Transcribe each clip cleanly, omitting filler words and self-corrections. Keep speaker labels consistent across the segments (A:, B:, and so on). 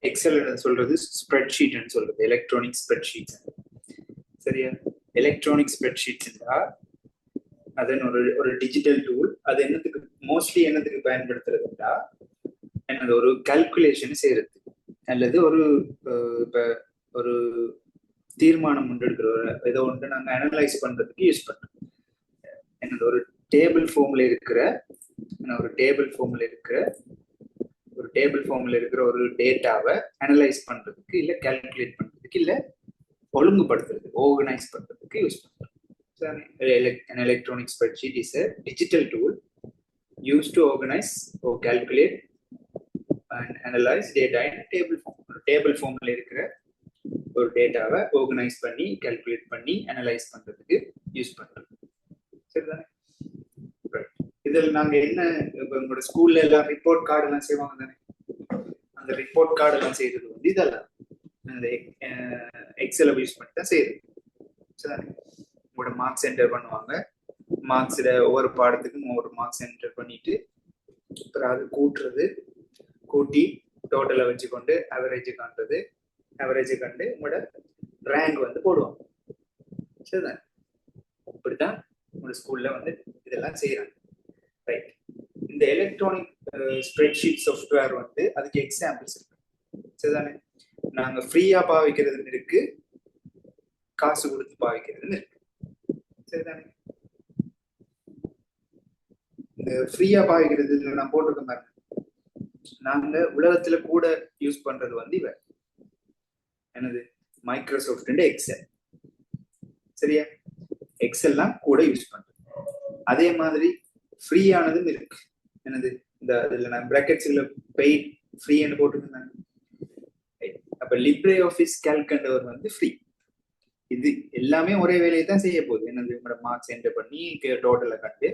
A: XL சொல்றது spreadsheet சொல்றது, electronic spreadsheet. சரியா? எலக்ட்ரானிக் ஸ்ப்ரெட்ஷீட்ஸ் அதன் ஒரு டிஜிட்டல் டூல். அது என்னத்துக்கு மோஸ்ட்லி என்னத்துக்கு பயன்படுத்துறதுன்னா, என்னது ஒரு கால்குலேஷன் செய்யறது அல்லது ஒரு இப்ப ஒரு தீர்மானம் எடுக்கிற ஏதோ ஒன்று நாங்கள் அனலைஸ் பண்றதுக்கு யூஸ் பண்றோம். என்னது ஒரு டேபிள் ஃபார்ம்ல இருக்கிற ஒரு டேட்டாவை அனலைஸ் பண்றதுக்கு இல்ல கால்குலேட் பண்றதுக்கு இல்ல ஒழுங்குபடுத்துறதுக்கு ஆர்கனைஸ் பண்றதுக்கு யூஸ் பண்றோம். An electronic spreadsheet is a digital tool used to organize or calculate and analyze data in table form. Table ஃபார்ம்ல இருக்கிற ஒரு டேட்டாவை ஆர்கனைஸ் பண்ணி கால்குலேட் பண்ணி அனலைஸ் பண்றதுக்கு யூஸ் பண்றோம். சரிதானே? இதில் நாங்க என்ன, இப்ப உங்களோட ஸ்கூல்ல எல்லாம் ரிப்போர்ட் கார்டு எல்லாம் செய்வாங்க தானே, அந்த ரிப்போர்ட் கார்டு எல்லாம் செய்யறது வந்து இதெல்லாம் எக்ஸலை யூஸ் பண்ணி தான் செய்யறது. சரிதானே? உங்களோட மார்க்ஸ் என்டர் பண்ணுவாங்க. மார்க்ஸ்ல ஒவ்வொரு பாடத்துக்கும் ஒவ்வொரு மார்க்ஸ் என்டர் பண்ணிட்டு அப்புறம் அது கூட்டி டோட்டலை வச்சுக்கொண்டு அவரேஜ் காண்றது, அவரேஜ் கண்டு உங்களோட ரேங்க் வந்து போடுவாங்க. சரிதான்? இப்படித்தான் உங்களோட ஸ்கூல்ல வந்து இதெல்லாம் செய்யறாங்க. ரைட். இந்த எலக்ட்ரானிக் ஸ்ப்ரெட்ஷீட் சாஃப்ட்வேர் வந்து அதுக்கு எக்ஸாம்பிள்ஸ் இருக்கு. சரிதானே? நாங்க ஃப்ரீயா பாவிக்கிறதுன்னு இருக்கு, காசு கொடுத்து பாவிக்கிறதுன்னு இருக்கு. சரிதானே? இந்த ஃப்ரீயா பாவிக்கிறது நான் போட்டிருக்க மாதிரி நாங்க உலகத்துல கூட யூஸ் பண்றது வந்து இவ என்னது மைக்ரோசாஃப்ட் எக்ஸல். சரியா? எக்ஸல்லாம் கூட யூஸ் பண்றது. அதே மாதிரி ஃப்ரீயானதும் இருக்கு. என்னது இந்த இதுல நான் பிராக்கெட்ஸ்ல பெய்ட் ஃப்ரீன்னு போட்டுருந்தாங்க. அப்ப லிப்ரே ஆஃபீஸ் கால்குலேட்டர் வந்து ஃப்ரீ. இது எல்லாமே ஒரே வேலையை தான் செய்ய போகுது. என்னது உங்களோட மார்க்ஸ் என்டர் பண்ணி டோட்டலை கண்டு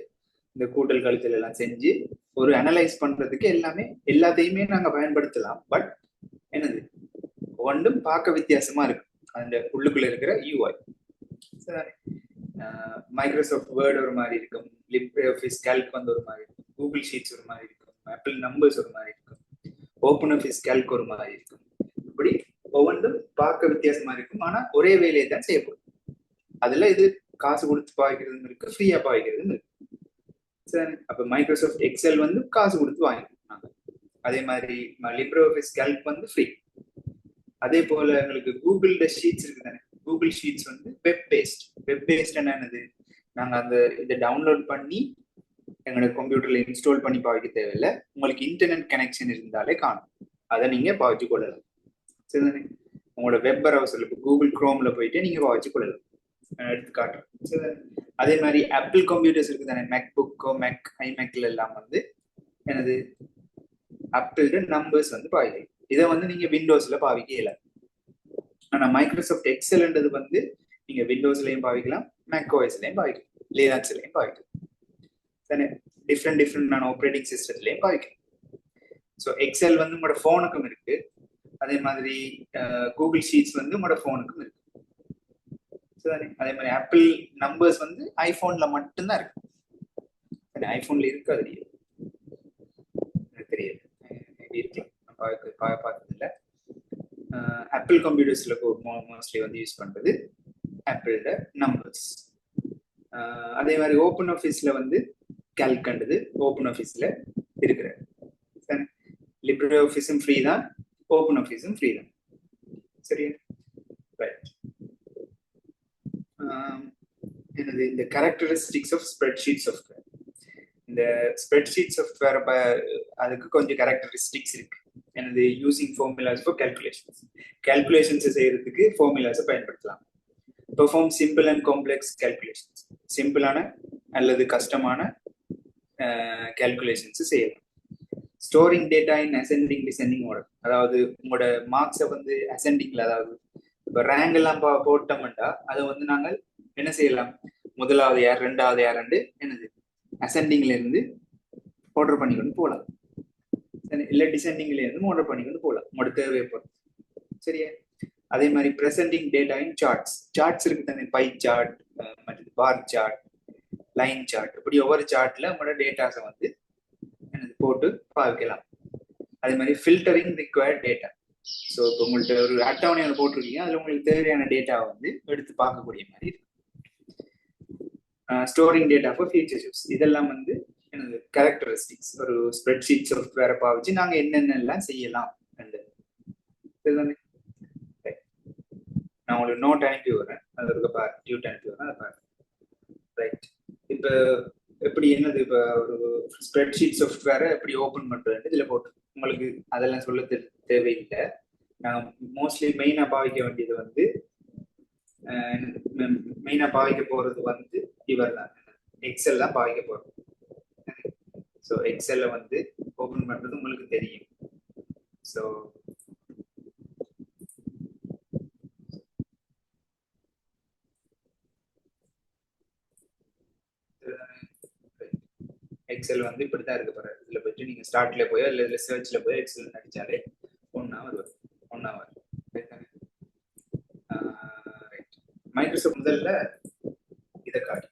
A: இந்த கூட்டல் கழித்தல் எல்லாம் செஞ்சு ஒரு அனலைஸ் பண்றதுக்கு எல்லாத்தையுமே நாங்க பயன்படுத்தலாம். பட் என்னது ஒன்றும் பார்க்க வித்தியாசமா இருக்கு அந்த உள்ளுக்குள்ள இருக்கிற யூஐ. மைக்ரோசாஃப்ட் வேர்ட் ஒரு மாதிரி இருக்கும், லிப்ரே ஆஃபீஸ் கால்க் வந்து ஒரு மாதிரி இருக்கும், கூகுள் ஷீட்ஸ் ஒரு மாதிரி இருக்கும், ஆப்பிள் நம்பர்ஸ் ஒரு மாதிரி இருக்கும், ஓப்பன் ஆஃபீஸ் கால்க் ஒரு மாதிரி இருக்கும். இப்படி ஒவ்வொன்றும் பார்க்க வித்தியாசமா இருக்கும். ஆனா ஒரே வேலையை தான் செய்யப்படும். அதுல இது காசு கொடுத்து பாய்க்கிறதும் இருக்கு, ஃப்ரீயா பாய்க்கிறதும் இருக்கு. சரி, அப்ப மைக்ரோசாஃப்ட் எக்ஸல் வந்து காசு கொடுத்து வாங்கிக்கலாம். அதே மாதிரி லிப்ரே ஆஃபீஸ் கால்க் வந்து ஃப்ரீ. அதே போல எங்களுக்கு கூகுள் ஷீட்ஸ் இருக்கு தானே, கூகுள் ஷீட்ஸ் வந்து வெப் பேஸ்ட் என்னது, நாங்க அந்த இதை டவுன்லோட் பண்ணி எங்களோட கம்ப்யூட்டர்ல இன்ஸ்டால் பண்ணி பாவிக்க தேவையில்லை. உங்களுக்கு இன்டர்நெட் கனெக்ஷன் இருந்தாலே காணும், அதை நீங்க பாவிச்சு கொள்ளலாம். சரிதானே? உங்களோட வெப் ப்ரௌசர்ல கூகுள் குரோம்ல போயிட்டு நீங்க பாவிச்சு கொள்ளலாம். எடுத்து காட்டுறேன். சரிதானே? அதே மாதிரி ஆப்பிள் கம்ப்யூட்டர்ஸ் இருக்கு தானே, மேக்புக்கோ மேக் ஐமேக்ல எல்லாம் வந்து என்னது ஆப்பிளோட நம்பர்ஸ் வந்து பாவிக்கலாம். இதை வந்து நீங்க விண்டோஸ்ல பாவிக்க இயலாது. ஆனா மைக்ரோசாஃப்ட் எக்ஸல்ன்றது வந்து நீங்க விண்டோஸ்லயும் பாவிக்கலாம், மேக் ஓஎஸ்லயும் பாவிக்கலாம், லினக்ஸ்லயும் பாவிக்கலாம். தானே? டிஃப்ரெண்ட் ஆப்ரேட்டிங் சிஸ்டத்துலயும் பாவிக்கலாம். ஸோ எக்ஸல் வந்து உங்களோட ஃபோனுக்கும் இருக்கு. அதே மாதிரி கூகுள் ஷீட்ஸ் வந்து உங்களோட ஃபோனுக்கும் இருக்கு. அதே மாதிரி ஆப்பிள் நம்பர்ஸ் வந்து ஐபோன்ல மட்டும்தான் இருக்கு. ஐபோன்ல இருக்கு, அது தெரியல, இருக்கலாம், பார்த்தது இல்லை. ஆப்பிள் கம்ப்யூட்டர்ஸ்ல மோஸ்ட்லி வந்து யூஸ் பண்றது ஆப்பிளோட நம்பர்ஸ். அதே மாதிரி ஓப்பன் ஆஃபீஸ்ல வந்து கால்கண்டது ஓப்பன் ஆஃபீஸ்ல இருக்கிற. லிப்ரே ஆஃபீஸும் ஃப்ரீ தான், ஓப்பன் ஆஃபீஸும் ஃப்ரீ தான். சரியா? ரைட். என்னது இந்த கேரக்டரிஸ்டிக்ஸ் ஆஃப் ஸ்ப்ரெட்ஷீட் சாஃப்ட்வேர். இந்த ஸ்ப்ரெட்ஷீட் சாஃப்ட்வேர் அதுக்கு கொஞ்சம் கேரக்டரிஸ்டிக்ஸ் இருக்கு. என்னது யூசிங் ஃபார்முலாஸ் ஃபார் கால்குலேஷன்ஸ் செய்யறதுக்கு ஃபார்முலாஸை பயன்படுத்தலாம். Perform simple and complex calculations, சிம்பிளான அல்லது கஷ்டமான கால்குலேஷன்ஸ் செய்யலாம். ஸ்டோரிங் டேட்டா இன் அசெண்டிங் டிசெண்டிங் ஆர்டர், அதாவது உங்களோட மார்க்ஸை வந்து அசெண்டிங்ல, அதாவது இப்போ ரேங்க் எல்லாம் போட்டோம்னா அதை வந்து நாங்கள் என்ன செய்யலாம், முதலாவது யார் ரெண்டாவது யாருண்டு என்னது அசெண்டிங்ல இருந்து ஆர்டர் பண்ணிக்கொண்டு போகலாம். இல்லை டிசெண்டிங்ல இருந்து ஆர்டர் பண்ணிக்கொண்டு போகலாம் உங்களோட தேவையை பொறுத்து. சரியா? அதே மாதிரி ப்ரெசென்டிங் டேட்டா இன் சார்ட்ஸ் இருக்கு தானே, பை சார்ட், மற்றது பார் சார்ட், லைன் சார்ட், இப்படி ஒவ்வொரு சார்ட்ல உங்களோட டேட்டாஸை வந்து என்னது போட்டு பார்க்கலாம். அதே மாதிரி ஃபில்டரிங் ரிக்வயர்ட் டேட்டா. ஸோ இப்போ உங்கள்கிட்ட ஒரு அட்டவணை போட்டிருக்கீங்க, அதில் உங்களுக்கு தேவையான டேட்டாவை வந்து எடுத்து பார்க்கக்கூடிய மாதிரி இருக்கு. Storing data for future use, இதெல்லாம் வந்து எனது கேரக்டரிஸ்டிக்ஸ். ஒரு ஸ்ப்ரெட்ஷீட் சாஃப்ட்வேரை பாவிச்சு நாங்கள் என்னென்னலாம் செய்யலாம். நான் உங்களுக்கு நோட் அனுப்பி வரேன், அதற்கு பாரு, டியூட் அனுப்பி வரேன், அதை பாரு. ரைட். இப்போ எப்படி என்னது, இப்போ ஒரு ஸ்ப்ரெட்ஷீட் சாஃப்ட்வேரை எப்படி ஓப்பன் பண்ணுறது இதில் போட்டு உங்களுக்கு அதெல்லாம் சொல்ல தேவையில்லை. நான் மோஸ்ட்லி மெயினாக பாவிக்க வேண்டியது வந்து மெயினாக பாவிக்க போகிறது வந்து இவர் தான், எக்ஸல் தான் பாவிக்க போகிறது. ஸோ எக்ஸல்ல வந்து ஓப்பன் பண்ணுறது உங்களுக்கு தெரியும். ஸோ எக்ஸல் வந்து இப்படி தான் இருக்கு பாரு. இதில் போயிட்டு நீங்கள் ஸ்டார்ட்ல போய் இல்லை இதில் சர்ச்சில் போய் எக்ஸல் நடிச்சாலே 1 hour வரும். 1 hour. ரைட். மைக்ரோசாஃப்ட் முதல்ல இதை காட்டி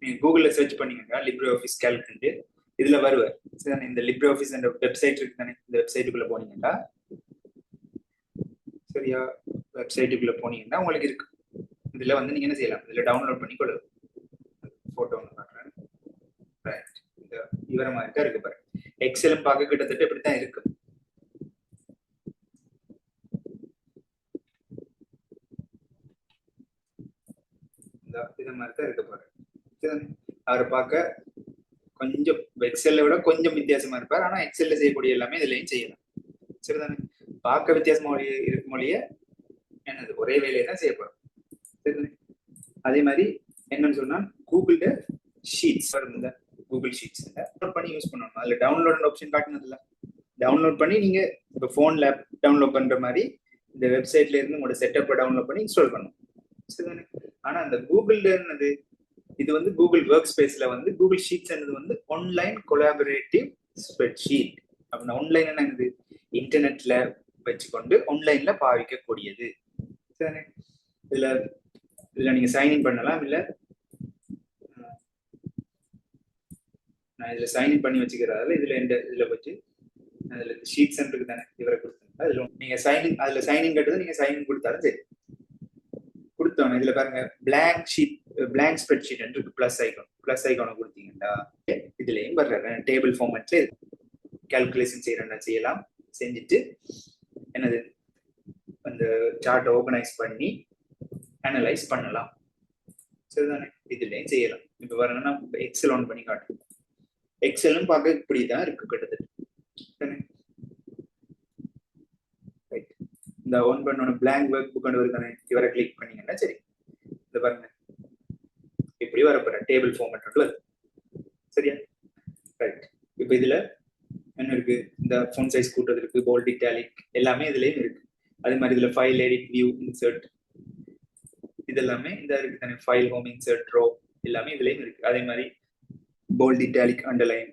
A: நீங்க கூகுள்ல சர்ச் பண்ணீங்கன்னா லிப்ரே ஆஃபீஸ் கேல்குன்ட்டு இதுல வருவார். சரி, இந்த லிப்ரே ஆஃபீஸ் என்ற வெப்சைட் இருக்கு தானே, இந்த வெப்சைட்டுக்குள்ள போனீங்கன்னா, சரியா, வெப்சைட்டுக்குள்ள போனீங்கன்னா உங்களுக்கு இருக்கு. இதுல வந்து நீங்க என்ன செய்யலாம், இதுல டவுன்லோட் பண்ணி கொள்ளலாம். போட்டோ ஒன்று காட்டுறேன். ரைட். இந்த இவர மாதிரி தான் இருக்கு பாரு. எக்ஸலும் பார்க்க கிட்டத்தட்ட இப்படித்தான் இருக்கு. இத மாதிரி தான் இருக்கு பாரு. அவரை பார்க்க கொஞ்சம் எக்ஸல்ல விட கொஞ்சம் வித்தியாசமா இருப்பார். ஆனா எக்ஸல்ல செய்யக்கூடிய எல்லாமே இதுலயும் செய்யலாம். சரிதானே? பார்க்க வித்தியாசமா இருக்கும் மொழிய என்னது ஒரே வேலையை தான் செய்யப்படும். சரிதானே? அதே மாதிரி என்னன்னு சொன்னா கூகுள்ல ஷீட்ஸ் வருது, கூகுள் ஷீட்ஸ் டவுன்லோட் பண்ணி யூஸ் பண்ணணும். அதுல டவுன்லோட் ஆப்ஷன் காட்டினதுல டவுன்லோட் பண்ணி நீங்க இப்போ போன்ல டவுன்லோட் பண்ற மாதிரி இந்த வெப்சைட்ல இருந்து உங்களோட செட்டப்பை டவுன்லோட் பண்ணி இன்ஸ்டால் பண்ணணும். சரிதானே? ஆனா அந்த கூகுள்ல என்னது, இது வந்து கூகுள் ஒர்க் ஸ்பேஸ்ல வந்து கூகுள் ஷீட்ஸ் என்னது வந்து ஆன்லைன் கொலாபரேட்டிவ் ஸ்ப்ரெட் ஷீட். அப்படின்னா ஆன்லைன் என்னது, இன்டர்நெட்ல வச்சுக்கொண்டு ஆன்லைன்ல பாவிக்கக்கூடியது. சரிதானே? இதுல நீங்க சைன்இன் பண்ணலாம். இல்ல நான் இதுல சைன்இன் பண்ணி வச்சுக்கிறதால இதுல வச்சு அதுல ஷீட் சென்டருக்கு தானே இவரை கொடுத்தா அதுல நீங்க சைன்இன், அதுல சைன்இன் கட்டுறது நீங்க சைன்இன் கொடுத்தாலும் சரி. கொடுத்தோம் இதுல பாருங்க blank sheet, blank spreadsheet இருக்கு, பிளஸ் ஐகானை கொடுத்தீங்கன்னா இதுலயும் வர்ற டேபிள் ஃபார்மேட்ல கால்குலேஷன் செய்யலாம். செஞ்சுட்டு என்னது அந்த சார்ட்டை ஆர்கனைஸ் பண்ணி அனலைஸ் பண்ணலாம். சரிதானே? இதுலயும் செய்யலாம். இப்ப வரணும்னா எக்ஸல் ஆன் பண்ணி காட்டுறோம். எக்ஸலும் பார்க்க இப்படிதான் இருக்கு கிட்டத்தட்ட. இந்த ஒன் பண்ண பிளாங்க் ஒர்க் புக் கொண்டு வருதானே, இவரை கிளிக் பண்ணீங்கன்னா சரி, இந்த பாருங்க இப்படி வரப்போற டேபிள் ஃபார்மேட் வருது. சரியா? ரைட். இப்போ இதுல என்ன இருக்கு, இந்த ஃபோன் சைஸ் கூட்டுறது இருக்கு, போல்ட், இட்டாலிக் எல்லாமே இதுலயும் இருக்கு. அதே மாதிரி இதுல ஃபைல், எடிட், வியூ, இன்சர்ட் இதெல்லாமே இந்த இருக்கு தானே, ஃபைல், ஹோம், இன்சர்ட், ரோ எல்லாமே இதுலயும் இருக்கு. அதே மாதிரி போல்ட், இட்டாலிக், அண்டர்லைன்,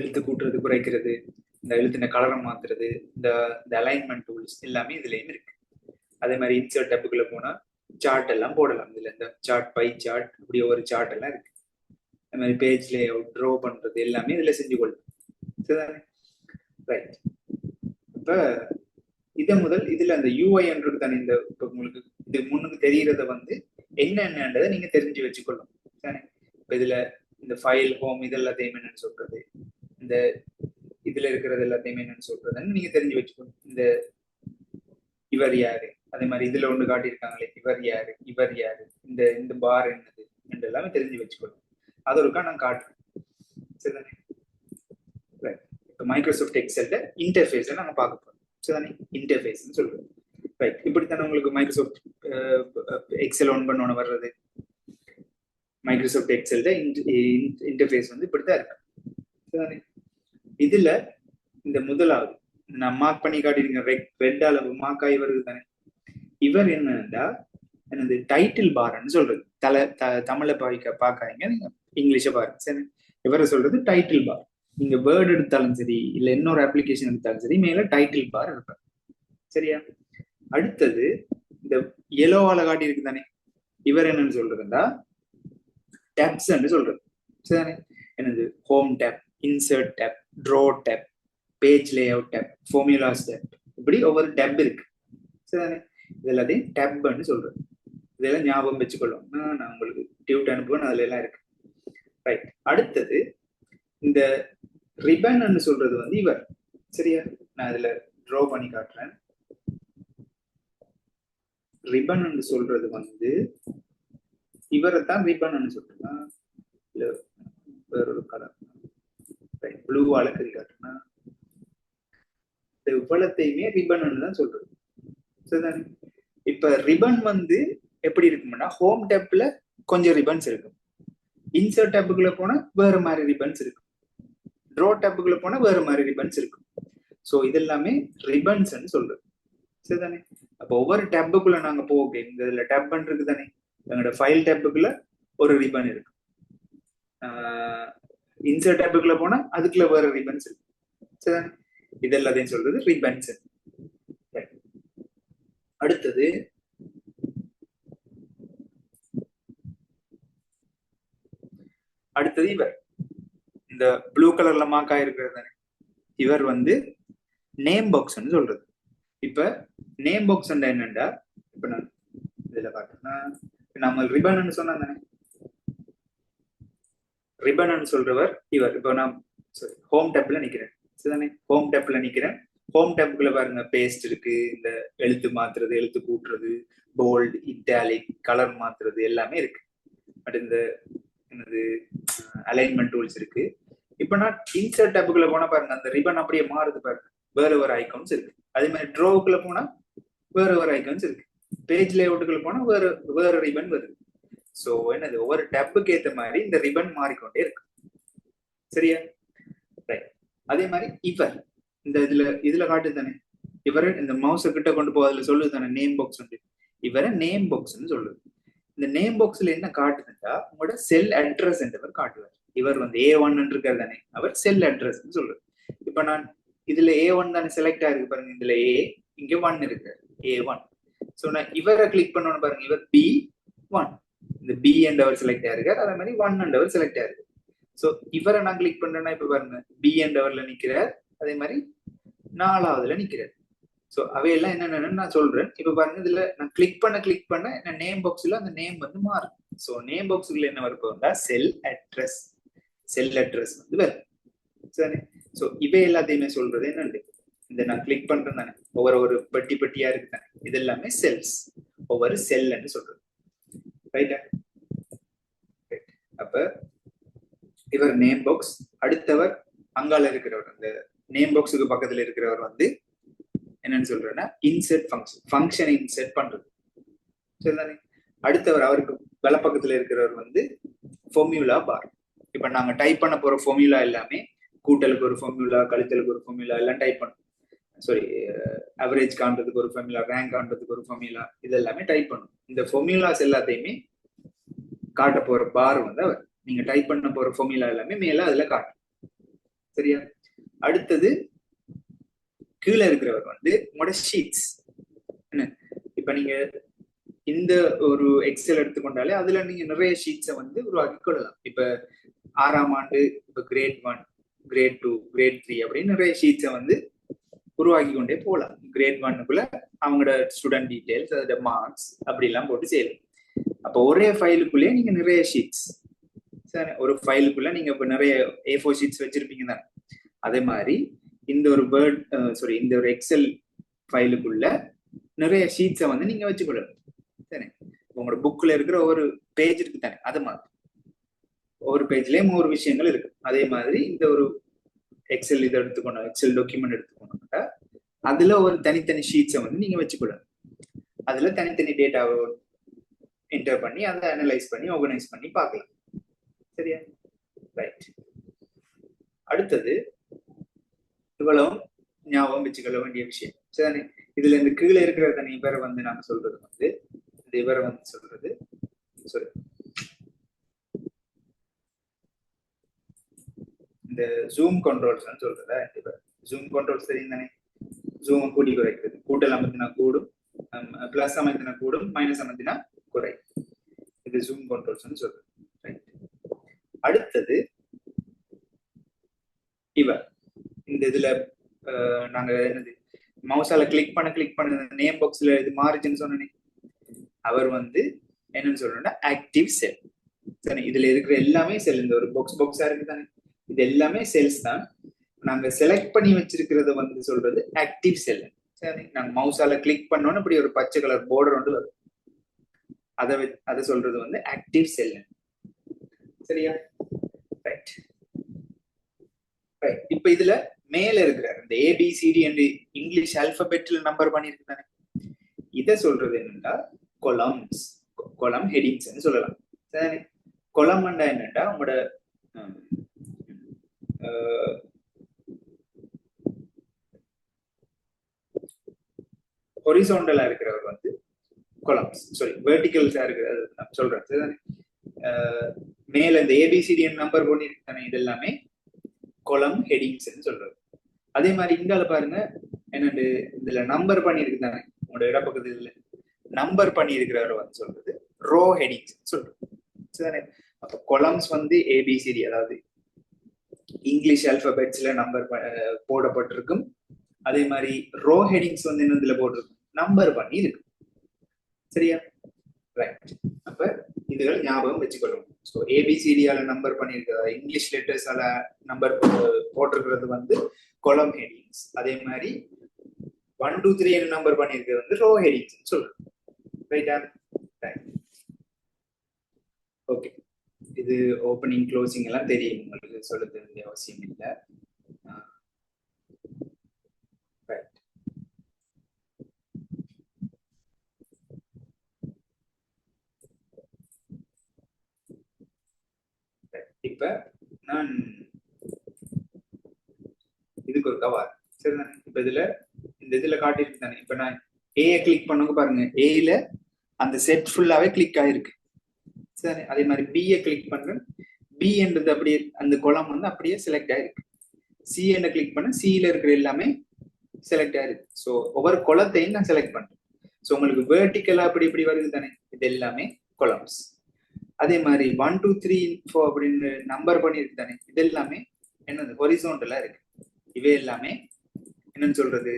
A: எழுத்து கூட்டுறது, குறைக்கிறது, இந்த எழுத்தின கலரை மாத்துறது, இந்த அலைன்மெண்ட் டூல்ஸ் எல்லாமே இதுலயும் இருக்கு. அதே மாதிரி இன்சர்ட் டப்புக்குள்ள போனா சார்ட் எல்லாம் போடலாம். இதுல இந்த சார்ட், பை சார்ட், இப்படி ஒவ்வொரு சார்ட் எல்லாம் இருக்கு. அதே மாதிரி பேஜ் லேஅவுட், ட்ரா பண்றது எல்லாமே இதுல செஞ்சு கொள்ளலாம். சரிதானே? ரைட். இப்ப முதல் இதுல அந்த யூஐன்றது தானே, இந்த இப்ப உங்களுக்கு இது முன்னுக்கு தெரியறத வந்து என்னன்றதை நீங்க தெரிஞ்சு வச்சுக்கொள்ளும். தானே? இப்ப இதுல இந்த ஃபைல், ஹோம் இதெல்லாத்தையும் என்னன்னு சொல்றது, இந்த இதுல இருக்கிறது எல்லாத்தையுமே என்னன்னு சொல்றதுன்னு நீங்க தெரிஞ்சு வச்சுக்கணும். இந்த இவர் யாரு, அதே மாதிரி இதுல ஒண்ணு காட்டியிருக்காங்களே இவர் யாரு, இந்த பார் என்னது என்று எல்லாமே தெரிஞ்சு வச்சுக்கணும். அது ஒருக்கா நான் காட்டுறேன். சரிதானே? இப்போ மைக்ரோசாஃப்ட் எக்ஸல்ல இன்டர்ஃபேஸ் நாங்க பார்க்க போறோம். சரிதானே? இன்டர்ஃபேஸ்ன்னு சொல்றோம். ரைட். இப்படித்தானே உங்களுக்கு மைக்ரோசாஃப்ட் எக்ஸல் ஒன் பண்ணோன்னு வர்றது. மைக்ரோசாஃப்ட் எக்ஸல்ல இன்டர்ஃபேஸ் வந்து இப்படித்தான் இருக்கு. சரிதானே? இதுல இந்த முதலாவது நான் மார்க் பண்ணி காட்டிருக்கேன், ரெட் அளவு மார்க் ஆகி வருது தானே. இவர் என்னன்னா என்னது டைட்டில் பார்ன்னு சொல்றது. தமிழை பார்க்காதீங்க, நீங்க இங்கிலீஷை பாருங்க. சரி, இவரை சொல்றது டைட்டில் பார். நீங்க வேர்ட் எடுத்தாலும் சரி, இல்ல இன்னொரு அப்ளிகேஷன் எடுத்தாலும் சரி, மேல டைட்டில் பார் இருப்பார். சரியா? அடுத்தது இந்த எல்லோவால காட்டி இருக்கு தானே, இவர் என்னன்னு சொல்றதுன்னா டேப்ஸ் சொல்றது. சரிதானே? என்னது home tab, insert tab, draw tab, page layout tab, formulas tab, இப்படி ஒவ்வொரு டேப் இருக்கு. சரிதானே? இது எல்லாத்தையும் டேப்னு சொல்றது. இதெல்லாம் ஞாபகம் வச்சுக்கொள்ளும். நான் உங்களுக்கு டியூட் அனுப்புவேன், அதுல எல்லாம் இருக்கு. ரைட். அடுத்தது இந்த ரிபன் சொல்றது வந்து இவர். சரியா? நான் இதுல ட்ரா பண்ணி காட்டுறேன். ரிபன் சொல்றது வந்து இவரைத்தான் ரிபன் சொல்றேன். இல்ல வேறொரு கலர் ப்ளூவால கறி காட்டுனா இந்த இவ்வளத்தையுமே ரிபன் தான் சொல்றது. சரிதானே? இப்ப ரிபன் வந்து எப்படி இருக்கும்னா ஹோம் டேப்ல கொஞ்சம் ரிபன்ஸ் இருக்கும், இன்சர்ட் டேப்புக்குள்ள போனா வேற மாதிரி ரிபன்ஸ் இருக்கும், ட்ரோ டேப்புக்குள்ள போனா வேற மாதிரி ரிபன்ஸ் இருக்கும். ஸோ இது எல்லாமே ரிபன்ஸ் சொல்றது. சரிதானே? அப்போ ஒவ்வொரு டேப்புக்குள்ள நாங்க போக இந்த இதுல டேப் இருக்கு தானே, எங்களோட ஃபைல் டேப்புக்குள்ள ஒரு ரிபன் இருக்கு, இன்சர்ட் டேப்புக்குள்ள போனா அதுக்குள்ள வேற ரிபன்ஸ் இருக்கு. சரிதானே? இது எல்லாத்தையும் சொல்றது ரிபன்ஸ். அடுத்தது இவர் இந்த ப்ளூ கலர்ல மார்க்கா இருக்கிறது தானே, இவர் வந்து நேம் பாக்ஸ் சொல்றது. இப்ப நேம் பாக்ஸ் என்னண்டா, இப்ப நான் இதுல காட்டுறேன்னா நம்ம ரிபன் சொன்னா தானே, ரிபன் சொல்றவர் இவர். இப்போ நான் ஹோம் டேப்ல நிக்கிறேன். சரிதானே? ஹோம் டேப்ல நிக்கிறேன். ஹோம் டேப்புக்குள்ள பாருங்க பேஸ்ட் இருக்கு, இந்த எழுத்து மாத்துறது, எழுத்து கூட்டுறது, போல்ட், இட்டாலிக், கலர் மாத்துறது எல்லாமே இருக்கு. பட் இந்த என்னது அலைன்மெண்ட் டூல்ஸ் இருக்கு. இப்ப நான் இன்சர்ட் டேப்புக்குள்ள போனா பாருங்க அந்த ரிபன் அப்படியே மாறுது பாருங்க, வேற வேற ஐகான்ஸ் இருக்கு. அதே மாதிரி ட்ரோவுக்குள்ள போனா வேற வேற ஐகான்ஸ் இருக்கு, பேஜ் லேஅவுட்டுக்குள்ள போனா வேற வேற ரிபன் வருது. சோ என்னது ஒவ்வொரு டேப்புக்கு ஏத்த மாதிரி இந்த ரிபன் மாறிக்கொண்டே இருக்கு. சரியா? ரைட். அதே மாதிரி இவர் இந்த இதுல காட்டு தானே, இவரை இந்த மவுஸை கிட்ட கொண்டு போய் அதுல சொல்லுது தானே நேம் பாக்ஸ் வந்து, இவரை நேம் பாக்ஸ் சொல்லுது. இந்த நேம் பாக்ஸ்ல என்ன காட்டுதுன்னா உங்களோட செல் அட்ரஸ் என்றவர் காட்டுவார். இவர் வந்து A1 இருக்காரு தானே, அவர் செல் அட்ரஸ் சொல்றது. இப்ப நான் இதுல A1 தானே செலக்ட் ஆயிருக்கு பாருங்க, இதுல A இங்க 1 இருக்கு, A1. சோ நான் இவரை கிளிக் பண்ணணும் பாருங்க, இவர் B1, இந்த B என்றவர் செலக்ட் ஆயிருக்காரு, அதே மாதிரி 1 என்றவர் செலக்ட் ஆயிருக்கு. சோ இவரை நான் கிளிக் பண்றேன்னா இப்ப பாருங்க B என்றவர்ல நிக்கிறார், அதே மாதிரி 4வதுல நிக்கிறார். ஸோ அவையெல்லாம் என்னென்னு நான் சொல்றேன். இப்ப பாருங்க இதுல நான் கிளிக் பண்ண என்ன நேம் பாக்ஸ்ல அந்த நேம் வந்து மாறும். ஸோ நேம் பாக்ஸ்ல என்ன வரப்போகுதா செல் அட்ரஸ் வந்து வரும். சரி. ஸோ இவை எல்லாத்தையுமே சொல்றது என்னண்டு, இந்த நான் கிளிக் பண்றேன் தானே, ஒவ்வொரு பெட்டியா இருக்கு தானே, இது எல்லாமே செல்ஸ், ஒவ்வொரு செல் சொல்றது. ரைட்டா? அப்ப இவர் நேம் பாக்ஸ். அடுத்தவர் அங்கால இருக்கிறவர், அந்த நேம் பாக்ஸுக்கு பக்கத்துல இருக்கிறவர் வந்து என்னன்னு சொல்றேன்னா இன்சர்ட் ஃபங்க்ஷனை இன்சர்ட் பண்றது. சரிதானே? அடுத்தவர் அவருக்கு வலப்பக்கத்துல இருக்கிறவர் வந்து ஃபார்முலா பார். இப்ப நாங்க டைப் பண்ண போற ஃபார்முலா எல்லாமே கூட்டலுக்கு ஒரு ஃபார்முலா, கழித்தலுக்கு ஒரு ஃபார்முலா எல்லாம் டைப் பண்ணும். சாரி, அவரேஜ் காண்றதுக்கு ஒரு ஃபார்முலா, ரேங்க் காண்றதுக்கு ஒரு ஃபார்முலா, இது எல்லாமே டைப் பண்ணும். இந்த ஃபார்முலாஸ் எல்லாத்தையுமே காட்ட போற பார் வந்து அவர், நீங்க டைப் பண்ண போற ஃபார்முலா எல்லாமே மேல அதுல காட்டும். சரியா? அடுத்தது கீழே இருக்கிறவர் வந்து உங்களோட ஷீட்ஸ். என்ன, இப்ப நீங்க இந்த ஒரு எக்ஸல் எடுத்துக்கொண்டாலே அதுல நீங்க நிறைய ஷீட்ஸை வந்து உருவாக்கி கொள்ளலாம். இப்ப 6ஆம் ஆண்டு, இப்ப கிரேட் 1, கிரேட் 2, கிரேட் 3 அப்படின்னு நிறைய ஷீட்ஸை வந்து உருவாக்கி கொண்டே போகலாம். கிரேட் 1க்குள்ள அவங்களோட ஸ்டூடெண்ட் டீடைல்ஸ், அதோட மார்க்ஸ் அப்படி எல்லாம் போட்டு செய்யலாம். அப்போ ஒரே ஃபைலுக்குள்ளேயே நீங்க நிறைய ஷீட்ஸ், சரி, ஒரு ஃபைலுக்குள்ள நீங்க இப்ப நிறைய A4 ஷீட்ஸ் வச்சிருப்பீங்க தானே, அதே மாதிரி இந்த ஒரு இந்த ஒரு எக்ஸல் ஃபைலுக்குள்ள நிறைய ஷீட்ஸை வந்து நீங்க வச்சுக்கொள்ளலாம். சரி, உங்களோட புக்ல இருக்கிற ஒரு பேஜ் இருக்கு தானே, அது மாதிரி ஒவ்வொரு பேஜ்லயும் ஒரு விஷயங்கள் இருக்கு. அதே மாதிரி இந்த ஒரு எக்ஸல் இதை எடுத்துக்கணும், எக்ஸல் டாக்குமெண்ட் எடுத்துக்கணும்னா அதுல ஒரு தனித்தனி ஷீட்ஸை வந்து நீங்க வச்சுக்கொள்ளலாம். அதுல தனித்தனி டேட்டாவை என்டர் பண்ணி அதை அனலைஸ் பண்ணி ஆர்கனைஸ் பண்ணி பார்க்கலாம். சரியா? ரைட். அடுத்தது இவ்வளவு ஞாபகம் வச்சுக்கொள்ள வேண்டிய விஷயம். சரி, இதுல இந்த கீழே இருக்கிற தனி இவரை வந்து நாங்க சொல்றது வந்து, இந்த இவரை வந்து சொல்றது sorry, இந்த ஜூம் கண்ட்ரோல்ஸ் சொல்றதா, ஜூம் கண்ட்ரோல்ஸ் தெரியும் தானே, ஜூம் கூட்டி குறைக்கிறது. கூட்டல் அமர்த்தினா கூடும், பிளஸ் அமைத்தினா கூடும், மைனஸ் அமைத்தினா குறை. இது ஜூம் கண்ட்ரோல்ஸ் சொல்றது. அடுத்தது இவர் இந்த இதுல நாங்க என்னது மவுஸால கிளிக் பண்ண நேம் பாக்ஸ்ல இது மாறிச்சுன்னு சொன்னேன். அவர் வந்து என்னன்னு சொல்றோம்னா ஆக்டிவ் செல். சரி, இதுல இருக்கிற எல்லாமே செல். இந்த ஒரு பாக்ஸா இருக்கு தானே, இது எல்லாமே செல்ஸ் தான். நாங்க செலக்ட் பண்ணி வச்சிருக்கிறத வந்து சொல்றது ஆக்டிவ் செல். சரி, நாங்க மவுஸால கிளிக் பண்ணோன்னு இப்படி ஒரு பச்சை கலர் பார்டர் வந்து வரும். அதை சொல்றது வந்து ஆக்டிவ் செல். சரியா? ரைட். ரைட். இப்ப இதுல மேல இருக்கிறார் இந்த ஏபிசிடி என்று இங்கிலீஷ் ஆல்பபெட்ல நம்பர் பண்ணிருக்கு தானே, இதை சொல்றது என்னன்னா கொலம்ஸ், கொலம் ஹெடிங்ஸ் சொல்லலாம். சரி, கொலம் என்னன்னா உங்களோட ஹொரிசோண்டலா இருக்கிறவர் வந்து கொலம்ஸ், சாரி வெர்டிகல்ஸா இருக்கிறது நான் சொல்றேன். சரிதானே? மேல இந்த ஏபிசிடி நம்பர் பண்ணிருக்கு தானே, இது எல்லாமே கொலம் ஹெடிங்ஸ் சொல்றது. அதே மாதிரி இங்கால பாருங்க என்னண்டு இதுல நம்பர் பண்ணிருக்கு தானே, உங்களோட இடப்பக்கத்துல நம்பர் பண்ணி இருக்கிறவர் வந்து சொல்றது ரோ ஹெடிங்ஸ் சொல்றது. சரிதானே? அப்ப கொலம்ஸ் வந்து ஏபிசிடி, அதாவது இங்கிலீஷ் ஆல்பபெட்ஸ்ல நம்பர் போடப்பட்டிருக்கும். அதே மாதிரி ரோ ஹெடிங்ஸ் வந்து என்ன இதுல போட்டிருக்கும், நம்பர் பண்ணி இருக்கு. சரியா? ரைட். அப்ப இதுகள் ஞாபகம் வச்சுக்கொள்ளணும். ஸோ ஏபிசிடியால நம்பர் பண்ணியிருக்கிறதா, இங்கிலீஷ் லெட்டர்ஸால நம்பர் போட்டிருக்கிறது வந்து கொலம் ஹெடிங்ஸ். அதே மாதிரி 1 2 3 நம்பர் பண்ணியிருக்கிறது வந்து ரோ ஹெடிங்ஸ் சொல்றோம். ரைட்டா? ரைட். ஓகே, இது ஓப்பனிங் க்ளோசிங் எல்லாம் தெரியும் உங்களுக்கு, சொல்ல வேண்டிய அவசியம் இல்லை. இப்ப நான் இதுக்கு ஒரு கவர். சரிதானே? இப்ப இதுல இந்த இதுல காட்டிட்டு தானே, இப்ப நான் ஏ கிளிக் பண்ணுங்க பாருங்க, ஏல அந்த செட் ஃபுல்லாவே கிளிக் ஆயிருக்கு. சரி, அதே மாதிரி பிஏ கிளிக் பண்றேன், பி என்றது அப்படியே அந்த கொலம் வந்து அப்படியே செலக்ட் ஆயிருக்கு. சி என்ன கிளிக் பண்ண, சில இருக்கிற எல்லாமே செலக்ட் ஆயிருக்கு. ஸோ ஒவ்வொரு கொலத்தையும் நான் செலக்ட் பண்றேன். ஸோ உங்களுக்கு வேர்டிக்கலா அப்படி இப்படி வருது தானே, இது எல்லாமே கொலம்ஸ். அதே மாதிரி 1 2 3 4 அப்படின்னு நம்பர் பண்ணிருக்கு தானே, இது எல்லாமே என்னது ஹொரிசோண்டலா இருக்கு. இவை எல்லாமே என்னன்னு சொல்றது,